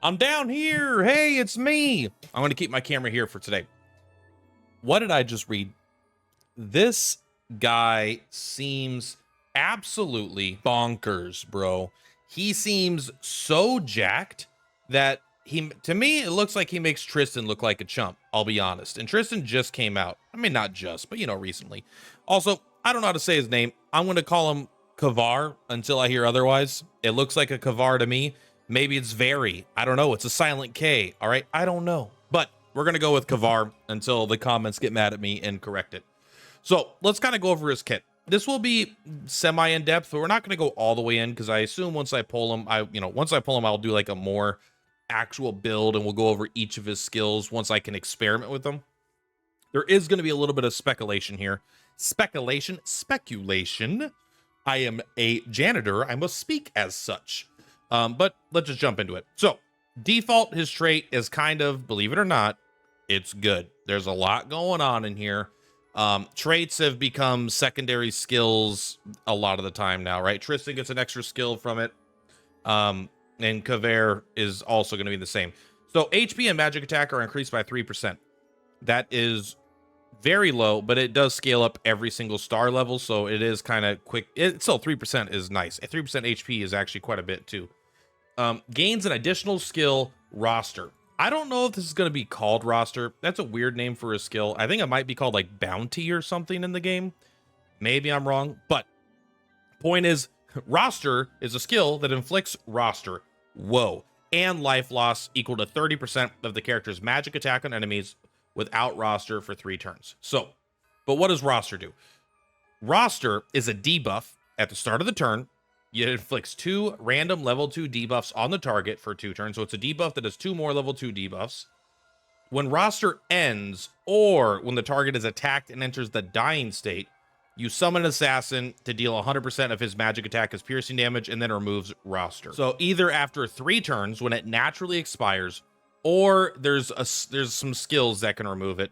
I'm down here. Hey, it's me. I'm going to keep my camera here for today. What did I just read? This guy seems absolutely bonkers, bro. He seems so jacked that to me, it looks like he makes Tristan look like a chump. I'll be honest. And Tristan just came out. I mean, not just, but recently. Also, I don't know how to say his name. I'm going to call him Kvare until I hear otherwise. It looks like a Kvare to me. Maybe it's very. I don't know. It's a silent K. All right. I don't know. But we're going to go with Kvare until the comments get mad at me and correct it. So let's kind of go over his kit. This will be semi in depth, but we're not going to go all the way in because I assume once I pull him, I'll do like a more actual build and we'll go over each of his skills once I can experiment with them. There is going to be a little bit of speculation here. Speculation. I am a janitor. I must speak as such. But let's just jump into it. So default, his trait is kind of, believe it or not, it's good. There's a lot going on in here. Traits have become secondary skills a lot of the time now, right? Tristan gets an extra skill from it. And Kvare is also going to be the same. So HP and magic attack are increased by 3%. That is very low, but it does scale up every single star level. So it is kind of quick. Still 3% is nice. 3% HP is actually quite a bit too. Gains an additional skill roster. I don't know if this is going to be called roster. That's a weird name for a skill. I think it might be called like bounty or something in the game. Maybe I'm wrong, but point is, roster is a skill that inflicts roster. Whoa. And life loss equal to 30% of the character's magic attack on enemies without roster for 3 turns. So, but what does roster do? Roster is a debuff at the start of the turn. It inflicts 2 random level 2 debuffs on the target for 2 turns. So it's a debuff that has 2 more level 2 debuffs. When roster ends, or when the target is attacked and enters the dying state, you summon an assassin to deal 100% of his magic attack as piercing damage and then removes roster. So either after 3 turns when it naturally expires, or there's some skills that can remove it,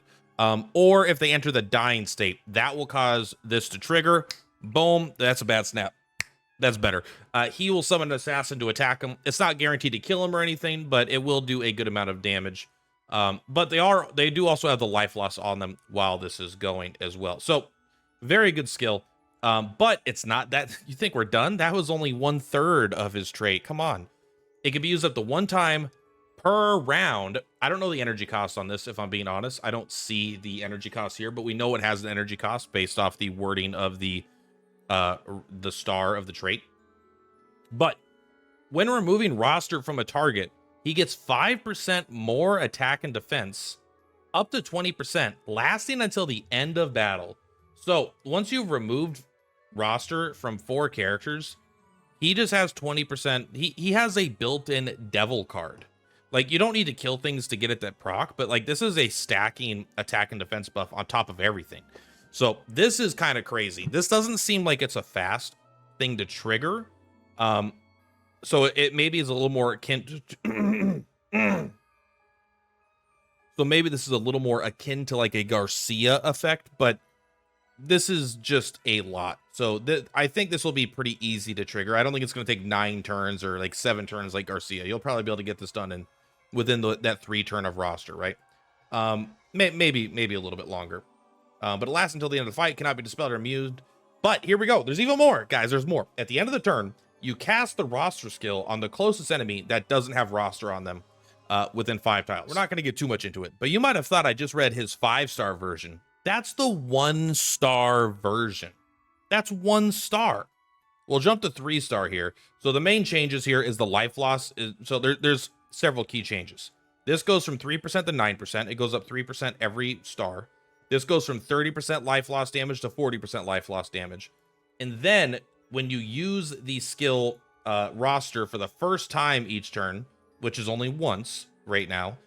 or if they enter the dying state, that will cause this to trigger. Boom, that's a bad snap. That's better. He will summon an assassin to attack him. It's not guaranteed to kill him or anything, but it will do a good amount of damage. But they do also have the life loss on them while this is going as well. So very good skill. But it's not that you think we're done. That was only 1/3 of his trait. Come on. It can be used up to 1 time per round. I don't know the energy cost on this, if I'm being honest. I don't see the energy cost here, but we know it has an energy cost based off the wording of the star of the trait. But when removing roster from a target, he gets 5% more attack and defense, up to 20%, lasting until the end of battle. So once you've removed roster from 4 characters, he just has 20%. He has a built-in devil card. Like, you don't need to kill things to get it that proc, but like, this is a stacking attack and defense buff on top of everything. So this is kind of crazy. This doesn't seem like it's a fast thing to trigger. So it maybe is a little more akin to so maybe this is a little more akin to like a Garcia effect, but this is just a lot. So I think this will be pretty easy to trigger. I don't think it's going to take 9 turns or like 7 turns like Garcia. You'll probably be able to get this done within that 3 turn of roster, right? Maybe a little bit longer. But it lasts until the end of the fight, cannot be dispelled or immune. But here we go. There's even more, guys. There's more. At the end of the turn, you cast the roster skill on the closest enemy that doesn't have roster on them within 5 tiles. We're not going to get too much into it, but you might have thought I just read his 5-star version. That's the 1-star version. That's 1 star. We'll jump to 3-star here. So the main changes here is the life loss. So there's several key changes. This goes from 3% to 9%. It goes up 3% every star. This goes from 30% life loss damage to 40% life loss damage. And then when you use the skill roster for the first time each turn, which is only once right now,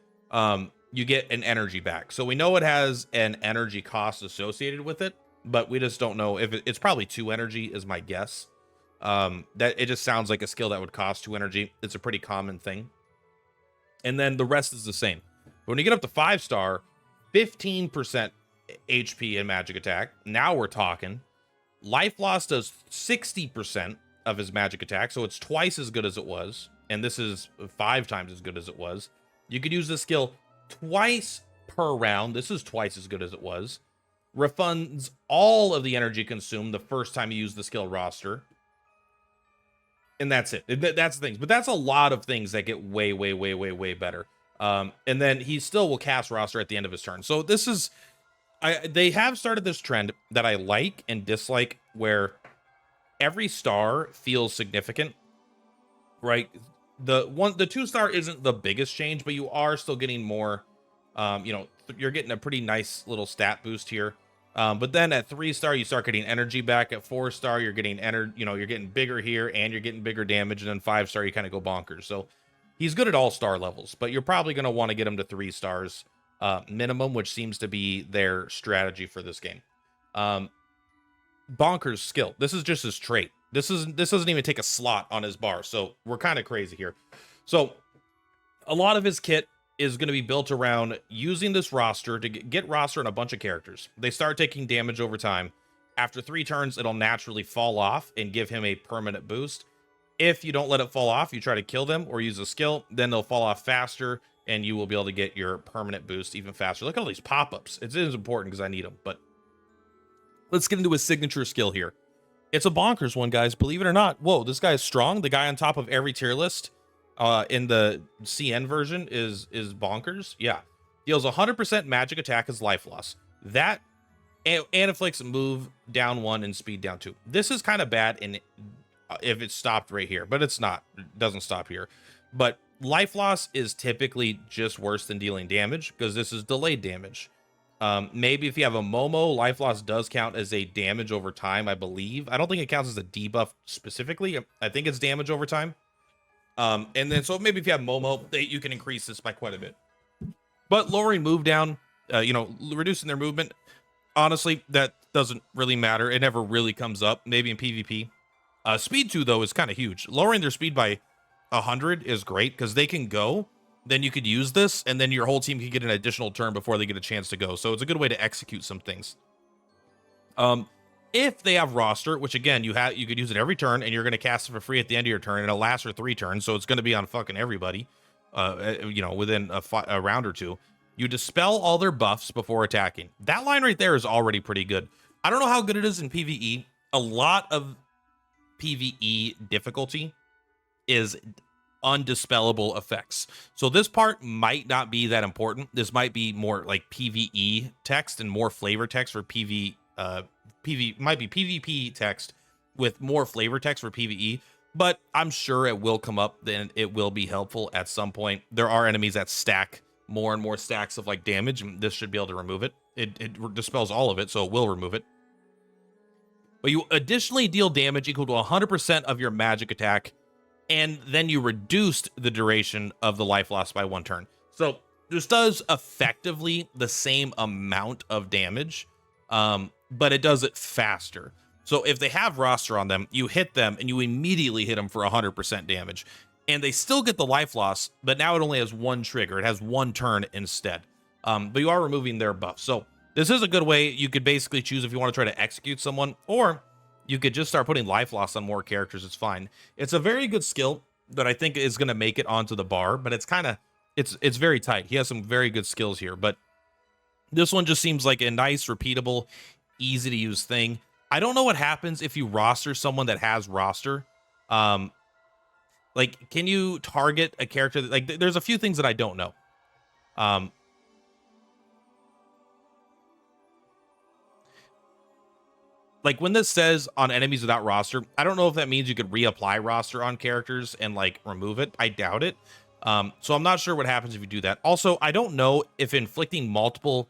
you get an energy back. So we know it has an energy cost associated with it, but we just don't know if it's probably 2 energy is my guess. That it just sounds like a skill that would cost 2 energy. It's a pretty common thing. And then the rest is the same. But when you get up to 5-star, 15% HP and magic attack. Now we're talking. Life loss does 60% of his magic attack, so it's twice as good as it was. and this is 5 times as good as it was. You could use this skill twice per round. This is twice as good as it was. Refunds all of the energy consumed the first time you use the skill roster. And that's it. That's the things. But that's a lot of things that get way, way, way, way, way better. And then he still will cast roster at the end of his turn. So this is... they have started this trend that I like and dislike, where every star feels significant, right? The 2-star isn't the biggest change, but you are still getting more, you're getting a pretty nice little stat boost here. But then at 3-star, you start getting energy back. At 4-star, you're getting you're getting bigger here, and you're getting bigger damage. And then 5-star, you kind of go bonkers. So he's good at all star levels, but you're probably going to want to get him to 3 stars minimum, which seems to be their strategy for this game. Bonkers skill. This is just his trait. This doesn't even take a slot on his bar, so we're kind of crazy here. So a lot of his kit is going to be built around using this roster to get roster on a bunch of characters. They start taking damage over time. After 3 turns, it'll naturally fall off and give him a permanent boost. If you don't let it fall off, you try to kill them or use a skill, then they'll fall off faster, and you will be able to get your permanent boost even faster. Look at all these pop-ups. It is important because I need them, but let's get into his signature skill here. It's a bonkers one, guys. Believe it or not. Whoa, this guy is strong. The guy on top of every tier list in the CN version is bonkers. Yeah. Deals 100% magic attack as life loss. That and inflicts move down 1 and speed down 2. This is kind of bad if it's stopped right here, but it's not. It doesn't stop here. But life loss is typically just worse than dealing damage because this is delayed damage. Maybe if you have a Momo, life loss does count as a damage over time, I believe. I don't think it counts as a debuff specifically. I think it's damage over time. And then so maybe if you have Momo, you can increase this by quite a bit. But lowering move down, reducing their movement, honestly, that doesn't really matter. It never really comes up. Maybe in PvP. Speed 2, though, is kind of huge. Lowering their speed by 100 is great because they can go. Then you could use this, and then your whole team can get an additional turn before they get a chance to go. So it's a good way to execute some things. If they have roster, which again, you could use it every turn, and you're going to cast it for free at the end of your turn, and it'll last for 3 turns, so it's going to be on fucking everybody, within a round or 2. You dispel all their buffs before attacking. That line right there is already pretty good. I don't know how good it is in PvE. A lot of PvE difficulty is undispellable effects. So this part might not be that important. This might be more like PvE text and more flavor text for might be PvP text with more flavor text for PvE, but I'm sure it will come up. Then it will be helpful at some point. There are enemies that stack more and more stacks of like damage, and this should be able to remove it. It dispels all of it, so it will remove it. But you additionally deal damage equal to 100% of your magic attack, and then you reduced the duration of the life loss by 1 turn. So this does effectively the same amount of damage, but it does it faster. So if they have roster on them, you hit them and you immediately hit them for 100% damage. And they still get the life loss, but now it only has 1 trigger. It has 1 turn instead. But you are removing their buff. So this is a good way. You could basically choose if you want to try to execute someone, or you could just start putting life loss on more characters. It's fine. It's a very good skill that I think is going to make it onto the bar, but it's kind of, it's very tight. He has some very good skills here, but this one just seems like a nice, repeatable, easy to use thing. I don't know what happens if you roster someone that has roster. Like, can you target a character that, like, there's a few things that I don't know. Like when this says on enemies without roster, I don't know if that means you could reapply roster on characters and like remove it. I doubt it. So I'm not sure what happens if you do that. Also, I don't know if inflicting multiple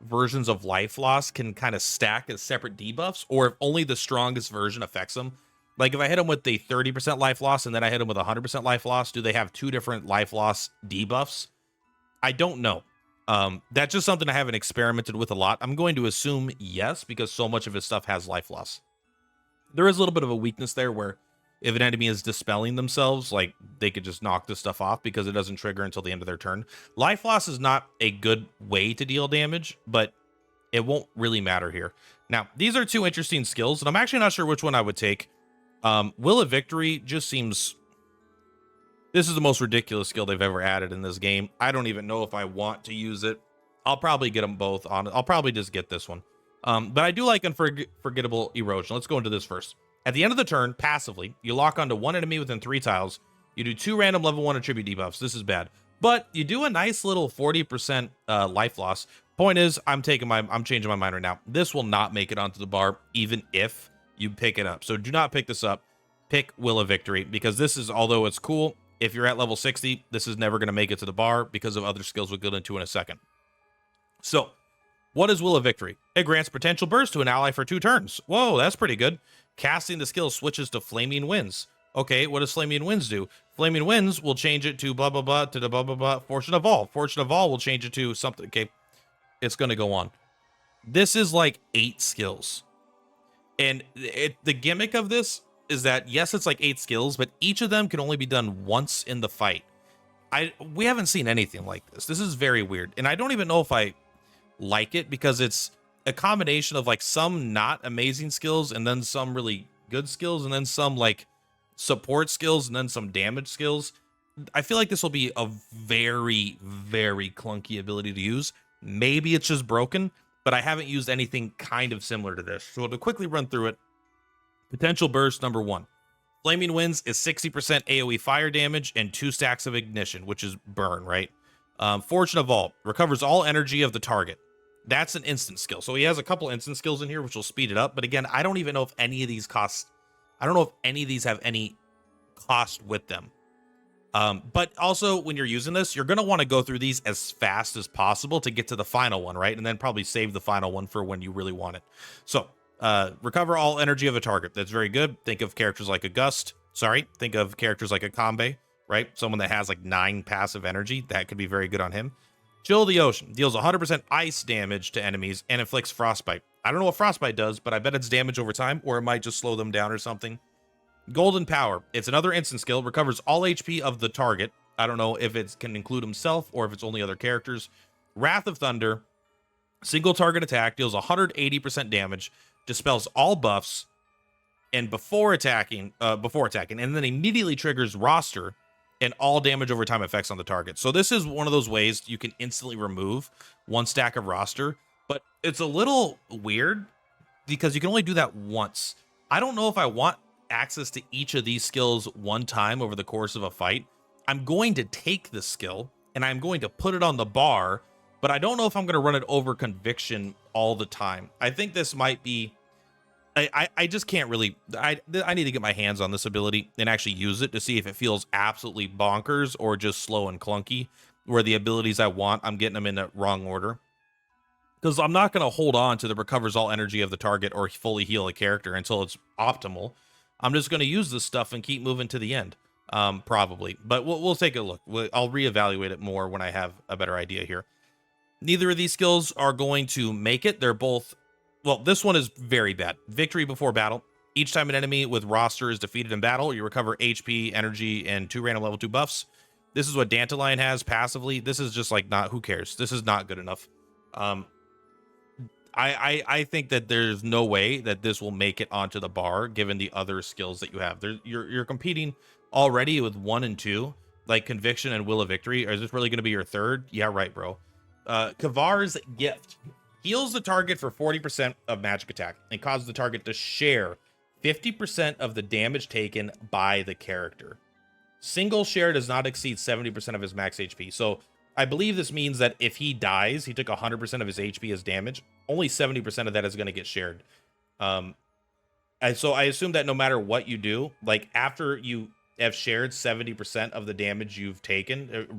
versions of life loss can kind of stack as separate debuffs, or if only the strongest version affects them. Like if I hit them with the 30% life loss and then I hit them with 100% life loss, do they have 2 different life loss debuffs? I don't know. That's just something I haven't experimented with a lot. I'm going to assume yes, because so much of his stuff has life loss. There is a little bit of a weakness there where if an enemy is dispelling themselves, like they could just knock this stuff off because it doesn't trigger until the end of their turn. Life loss is not a good way to deal damage, but it won't really matter here. Now, these are 2 interesting skills, and I'm actually not sure which one I would take. Will of Victory just seems This is the most ridiculous skill they've ever added in this game. I don't even know if I want to use it. I'll probably get them both on. I'll probably just get this one. But I do like Unforgettable Erosion. Let's go into this first. At the end of the turn, passively, you lock onto one enemy within 3 tiles. You do 2 random level 1 attribute debuffs. This is bad. But you do a nice little 40% life loss. Point is, I'm changing my mind right now. This will not make it onto the bar, even if you pick it up. So do not pick this up. Pick Will of Victory, because this is, although it's cool, if you're at level 60, this is never going to make it to the bar because of other skills we'll get into in a second. So, what is Will of Victory? It grants potential burst to an ally for 2 turns. Whoa, that's pretty good. Casting the skill switches to Flaming Winds. Okay, what does Flaming Winds do? Flaming Winds will change it to blah, blah, blah, to the blah, blah, blah. Fortune of All. Fortune of All will change it to something. Okay, it's going to go on. This is like 8 skills. And the gimmick of this is that, yes, it's like 8 skills, but each of them can only be done once in the fight. We haven't seen anything like this. This is very weird. And I don't even know if I like it, because it's a combination of like some not amazing skills and then some really good skills and then some like support skills and then some damage skills. I feel like this will be a very, very clunky ability to use. Maybe it's just broken, but I haven't used anything kind of similar to this. So to quickly run through it, potential burst number 1. Flaming Winds is 60% AoE fire damage and 2 stacks of ignition, which is burn, right? Fortune of All recovers all energy of the target. That's an instant skill. So he has a couple instant skills in here, which will speed it up. But again, I don't even know if any of these I don't know if any of these have any cost with them. But also, when you're using this, you're going to want to go through these as fast as possible to get to the final one, right? And then probably save the final one for when you really want it. So, recover all energy of a target. That's very good. Think of characters like a Gust. Think of characters like a Combe, right? Someone that has like 9 passive energy. That could be very good on him. Chill the Ocean. Deals 100% ice damage to enemies and inflicts frostbite. I don't know what frostbite does, but I bet it's damage over time, or it might just slow them down or something. Golden Power. It's another instant skill. Recovers all HP of the target. I don't know if it can include himself or if it's only other characters. Wrath of Thunder. Single target attack. Deals 180% damage. Dispels all buffs. And before attacking, and then immediately triggers roster and all damage over time effects on the target. So this is one of those ways you can instantly remove 1 stack of roster, but it's a little weird because you can only do that once. I don't know if I want access to each of these skills one time over the course of a fight. I'm going to take the skill and I'm going to put it on the bar, but I don't know if I'm going to run it over conviction all the time. I think this might be, I just can't really, I need to get my hands on this ability and actually use it to see if it feels absolutely bonkers or just slow and clunky, where the abilities I want, I'm getting them in the wrong order. Because I'm not going to hold on to the recovers all energy of the target or fully heal a character until it's optimal. I'm just going to use this stuff and keep moving to the end, probably. But we'll take a look. I'll reevaluate it more when I have a better idea here. Neither of these skills are going to make it. They're both, well, this one is very bad. Victory before battle. Each time an enemy with roster is defeated in battle, you recover HP, energy, and 2 random level 2 buffs. This is what Dandelion has passively. This is just like not, who cares? This is not good enough. I think that there's no way that this will make it onto the bar given the other skills that you have. You're competing already with 1 and 2, like Conviction and Will of Victory. Is this really going to be your 3rd? Yeah, right, bro. Kvare's Gift heals the target for 40% of magic attack and causes the target to share 50% of the damage taken by the character. Single share does not exceed 70% of his max HP. So I believe this means that if he dies, he took 100% of his HP as damage. Only 70% of that is going to get shared. And so I assume that no matter what you do, like after you have shared 70% of the damage you've taken,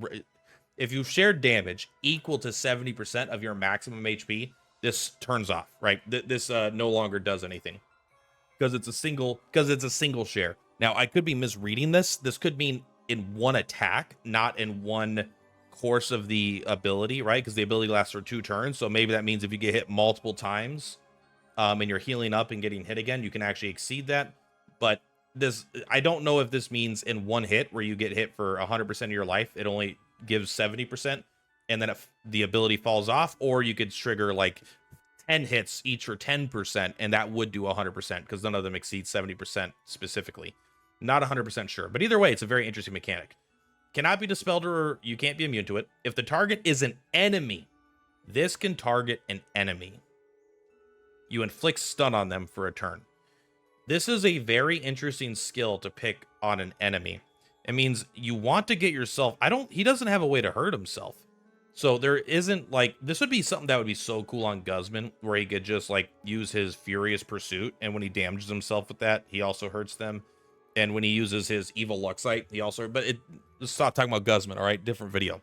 if you've shared damage equal to 70% of your maximum HP, this turns off, right? This no longer does anything because it's a single share. Now I could be misreading this. This could mean in 1 attack, not in 1 course of the ability, right? Because the ability lasts for 2 turns. So maybe that means if you get hit multiple times and you're healing up and getting hit again, you can actually exceed that. But this, I don't know if this means in 1 hit where you get hit for 100% of your life, it only gives 70%, and then if the ability falls off, or you could trigger like 10 hits each for 10%, and that would do 100% because none of them exceed 70% specifically. Not 100% sure, but either way, it's a very interesting mechanic. Cannot be dispelled or you can't be immune to it. If the target is an enemy, this can target an enemy. You inflict stun on them for a turn. This is a very interesting skill to pick on an enemy. It means you want to get yourself... He doesn't have a way to hurt himself. So there isn't, like... This would be something that would be so cool on Guzman, where he could just, like, use his Furious Pursuit, and when he damages himself with that, he also hurts them. And when he uses his Evil Luxite, he also... But let's stop talking about Guzman, all right? Different video.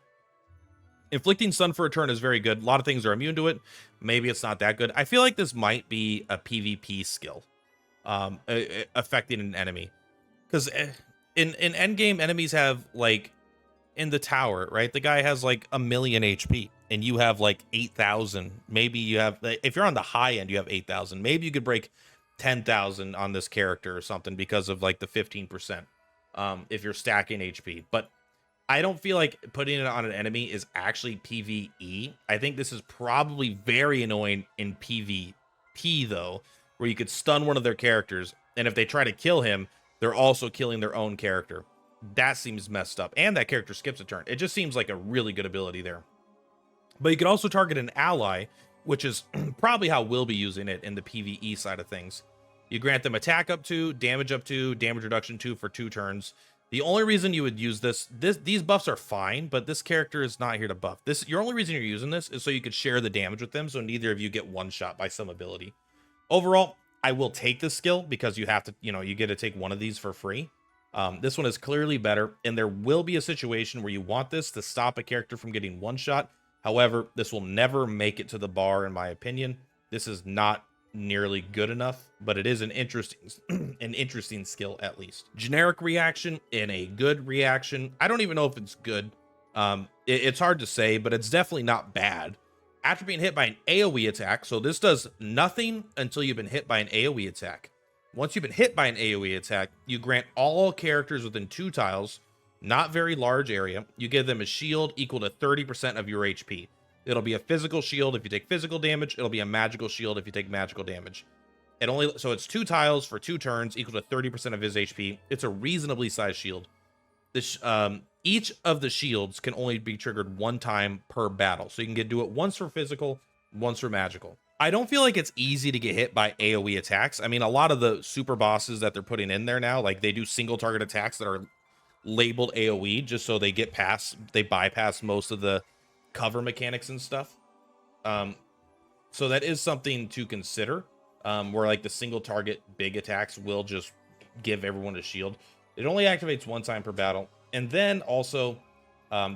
Inflicting stun for a turn is very good. A lot of things are immune to it. Maybe it's not that good. I feel like this might be a PvP skill. Affecting an enemy. Because in endgame, enemies have, like... In the tower, right? The guy has, like, 1,000,000 HP. And you have, like, 8,000. Maybe you have... If you're on the high end, you have 8,000. Maybe you could break 10,000 on this character or something because of, like, the 15%. If you're stacking HP. But I don't feel like putting it on an enemy is actually PvE. I think this is probably very annoying in PvP, though, where you could stun one of their characters, and if they try to kill him, they're also killing their own character. That seems messed up, and that character skips a turn. It just seems like a really good ability there. But you can also target an ally, which is probably how we'll be using it in the PvE side of things. You grant them attack up 2, damage up 2, damage reduction 2 for 2 turns. The only reason you would use these buffs are fine, but this character is not here to buff. Your only reason you're using this is so you could share the damage with them, so neither of you get one shot by some ability. Overall, I will take this skill because you have to, you get to take one of these for free. This one is clearly better, and there will be a situation where you want this to stop a character from getting one shot. However, this will never make it to the bar, in my opinion. This is not nearly good enough, but it is an interesting skill at least. Generic reaction and a good reaction. I don't even know if it's good. It's hard to say, but it's definitely not bad. After being hit by an AoE attack, so this does nothing until you've been hit by an AoE attack. Once you've been hit by an AoE attack, you grant all characters within 2 tiles, not very large area, you give them a shield equal to 30% of your HP. It'll be a physical shield if you take physical damage. It'll be a magical shield if you take magical damage. So it's 2 tiles for 2 turns equal to 30% of his HP. It's a reasonably sized shield. Each of the shields can only be triggered 1 time per battle. So you can do it once for physical, once for magical. I don't feel like it's easy to get hit by AoE attacks. I mean, a lot of the super bosses that they're putting in there now, like they do single target attacks that are labeled AoE just so they bypass most of the cover mechanics and stuff. So that is something to consider, where like the single target big attacks will just give everyone a shield. It only activates 1 time per battle. And then also,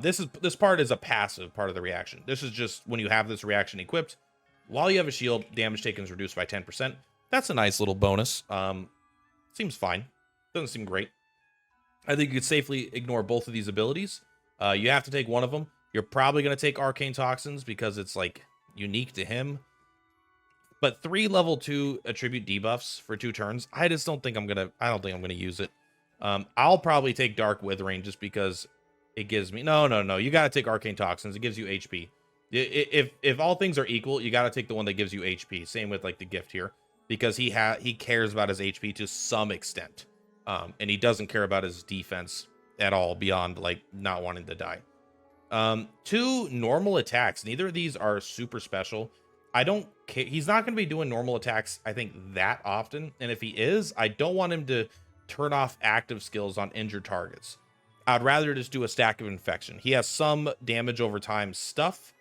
this part is a passive part of the reaction. This is just when you have this reaction equipped, while you have a shield, damage taken is reduced by 10%. That's a nice little bonus. Seems fine. Doesn't seem great. I think you could safely ignore both of these abilities. You have to take one of them. You're probably going to take Arcane Toxins because it's like unique to him. But 3 level 2 attribute debuffs for 2 turns. I don't think I'm gonna use it. I'll probably take Dark Withering just because it gives me... No. You got to take Arcane Toxins. It gives you HP. If all things are equal, you got to take the one that gives you HP. Same with like the gift here, because he cares about his HP to some extent. And he doesn't care about his defense at all beyond like not wanting to die. 2 normal attacks. Neither of these are super special. I don't care. He's not going to be doing normal attacks, I think, that often. And if he is, I don't want him to turn off active skills on injured targets. I'd rather just do a stack of infection. He has some damage over time stuff.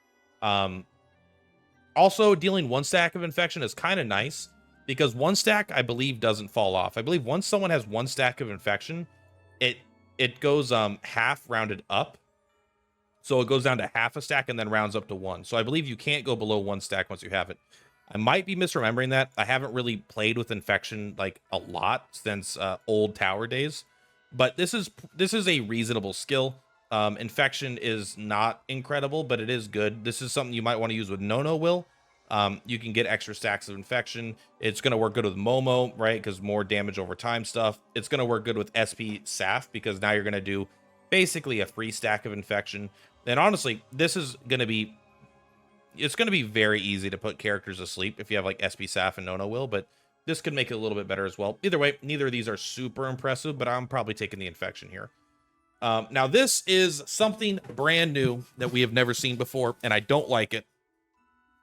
Also, dealing 1 stack of infection is kind of nice because 1 stack, I believe, doesn't fall off. I believe once someone has 1 stack of infection, it goes half rounded up. So it goes down to half a stack and then rounds up to 1. So I believe you can't go below 1 stack once you have it. I might be misremembering that. I haven't really played with infection like a lot since old tower days, but this is a reasonable skill. Infection is not incredible, but it is good. This is something you might want to use with No Will. You can get extra stacks of infection. It's going to work good with Momo, right? Because more damage over time stuff. It's going to work good with SP Saf because now you're going to do basically a free stack of infection. And honestly, this is going to be... It's going to be very easy to put characters asleep if you have like SP Saf and No Will, but this could make it a little bit better as well. Either way, neither of these are super impressive, but I'm probably taking the infection here. Now, this is something brand new that we have never seen before, and I don't like it,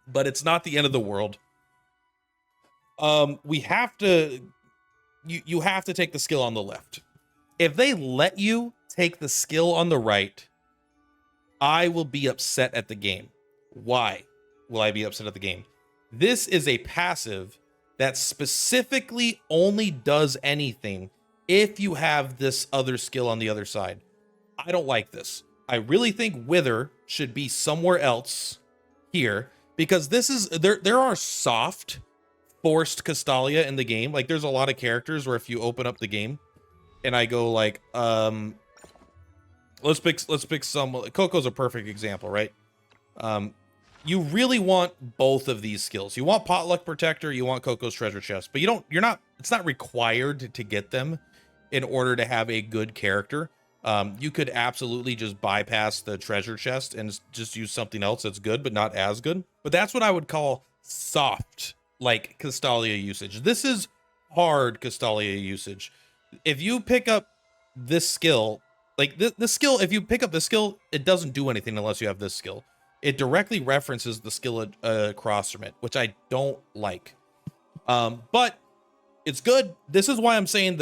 but it's not the end of the world. We have to, you have to take the skill on the left. If they let you take the skill on the right, I will be upset at the game. Why will I be upset at the game? This is a passive that specifically only does anything if you have this other skill on the other side. I don't like this. I really think Wither should be somewhere else here, because this is, there are soft forced Castalia in the game. Like, there's a lot of characters where if you open up the game and I go like, let's pick some. Coco's a perfect example, right? You really want both of these skills. You want Potluck Protector, you want Coco's Treasure Chest, but it's not required to get them in order to have a good character. You could absolutely just bypass the treasure chest and just use something else that's good, but not as good. But that's what I would call soft, like, Castalia usage. This is hard Castalia usage. If you pick up this skill, like this skill, if you pick up this skill, it doesn't do anything unless you have this skill. It directly references the skill across from it, which I don't like. But it's good. This is why I'm saying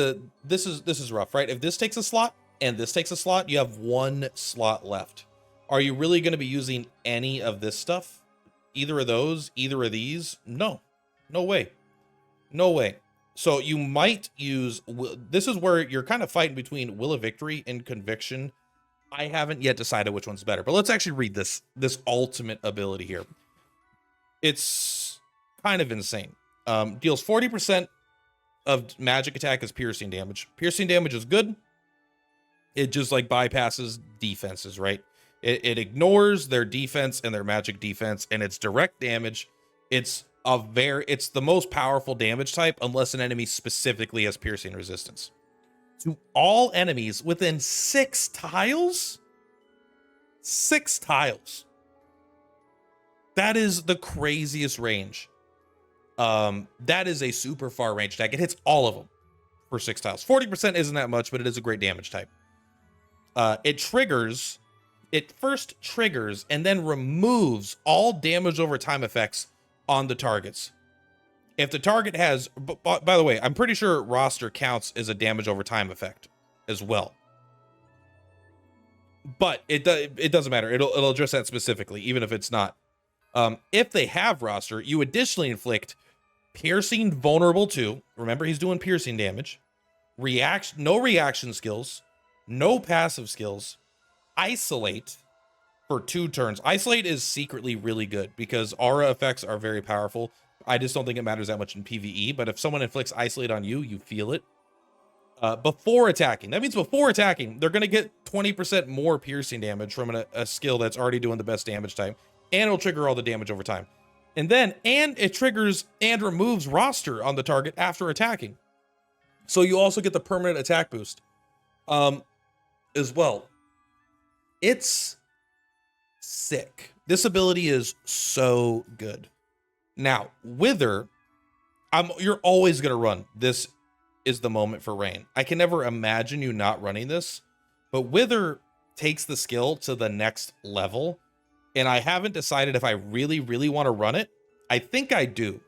this is rough, right? If this takes a slot and this takes a slot, you have one slot left. Are you really going to be using any of this stuff? Either of those, either of these? No way. No way. So you might use, this is where you're kind of fighting between Will of Victory and Conviction. I haven't yet decided which one's better, but let's actually read this ultimate ability here. It's kind of insane. Deals 40% of magic attack as piercing damage. Piercing damage is good. It just like bypasses defenses, right? It ignores their defense and their magic defense, and it's direct damage. It's the most powerful damage type unless an enemy specifically has piercing resistance. To all enemies within 6 tiles? 6 tiles. That is the craziest range. That is a super far range attack. It hits all of them for 6 tiles. 40% isn't that much, but it is a great damage type. It first triggers and then removes all damage over time effects on the targets. If the target has, by the way, I'm pretty sure roster counts as a damage over time effect as well. But it doesn't matter. It'll address that specifically, even if it's not. If they have roster, you additionally inflict piercing vulnerable to, remember he's doing piercing damage, no reaction skills, no passive skills, isolate for 2 turns. Isolate is secretly really good because aura effects are very powerful. I just don't think it matters that much in PvE, but if someone inflicts isolate on you, you feel it. Before attacking. That means before attacking, they're going to get 20% more piercing damage from a skill that's already doing the best damage type, and it'll trigger all the damage over time. And it triggers and removes roster on the target after attacking. So you also get the permanent attack boost as well. It's sick. This ability is so good. Now, Wither, you're always going to run. This is the moment for rain. I can never imagine you not running this, but Wither takes the skill to the next level, and I haven't decided if I really, really want to run it. I think I do,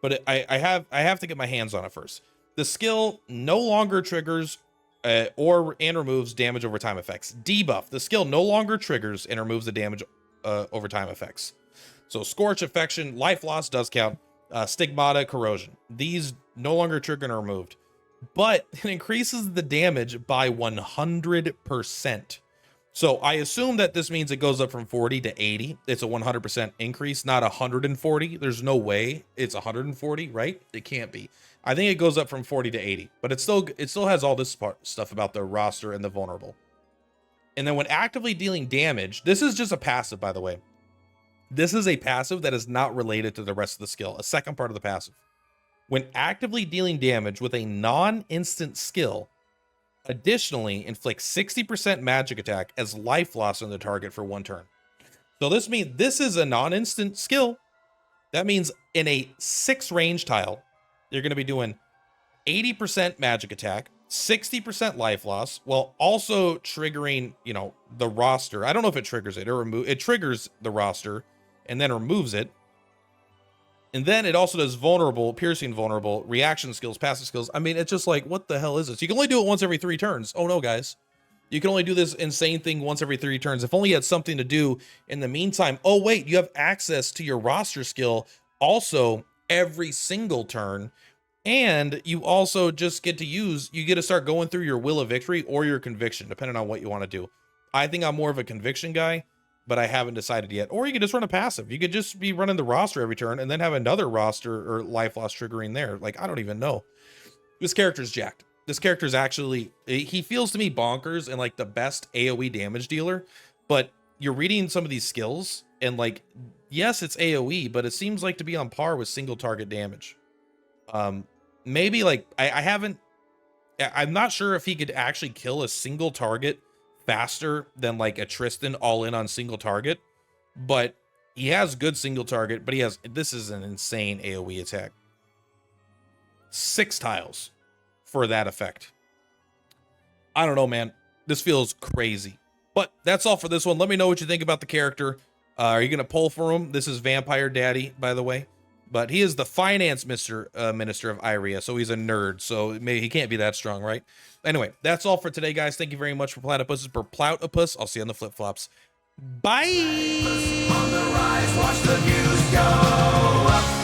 but I have to get my hands on it first. The skill no longer triggers and removes damage over time effects. Debuff. The skill no longer triggers and removes the damage over time effects. So Scorch, Affection, Life Loss does count. Stigmata, Corrosion. These no longer trigger and are removed. But it increases the damage by 100%. So I assume that this means it goes up from 40 to 80. It's a 100% increase, not 140. There's no way it's 140, right? It can't be. I think it goes up from 40 to 80. But it still has all this stuff about the roster and the vulnerable. And then when actively dealing damage, this is just a passive, by the way. This is a passive that is not related to the rest of the skill, a second part of the passive. When actively dealing damage with a non-instant skill, additionally inflicts 60% magic attack as life loss on the target for 1 turn. So this means this is a non-instant skill. That means in a 6 range tile, you're going to be doing 80% magic attack, 60% life loss, while also triggering, you know, the roster. I don't know if it triggers it or it triggers the roster and then removes it. And then it also does vulnerable, piercing vulnerable, reaction skills, passive skills. I mean, it's just like, what the hell is this? You can only do it once every 3 turns. Oh no, guys. You can only do this insane thing once every 3 turns. If only you had something to do in the meantime. Oh wait, you have access to your roster skill also every single turn. And you also just get to you get to start going through your will of victory or your conviction, depending on what you want to do. I think I'm more of a conviction guy, but I haven't decided yet. Or you could just run a passive. You could just be running the roster every turn and then have another roster or life loss triggering there. Like, I don't even know. This character's jacked. This character's actually, he feels to me bonkers and like the best AoE damage dealer, but you're reading some of these skills and like, yes, it's AoE, but it seems like to be on par with single target damage. Maybe like, I'm not sure if he could actually kill a single target faster than like a Tristan all in on single target, but he has good single target, but this is an insane AoE attack. 6 tiles for that effect. I don't know, man. This feels crazy, but that's all for this one. Let me know what you think about the character. Are you going to pull for him? This is Vampire Daddy, by the way, but he is the finance minister of Iria. So he's a nerd. So maybe he can't be that strong, right? Anyway, that's all for today, guys. Thank you very much for Purplatypus. I'll see you on the flip-flops. Bye. On the rise, watch the views go up.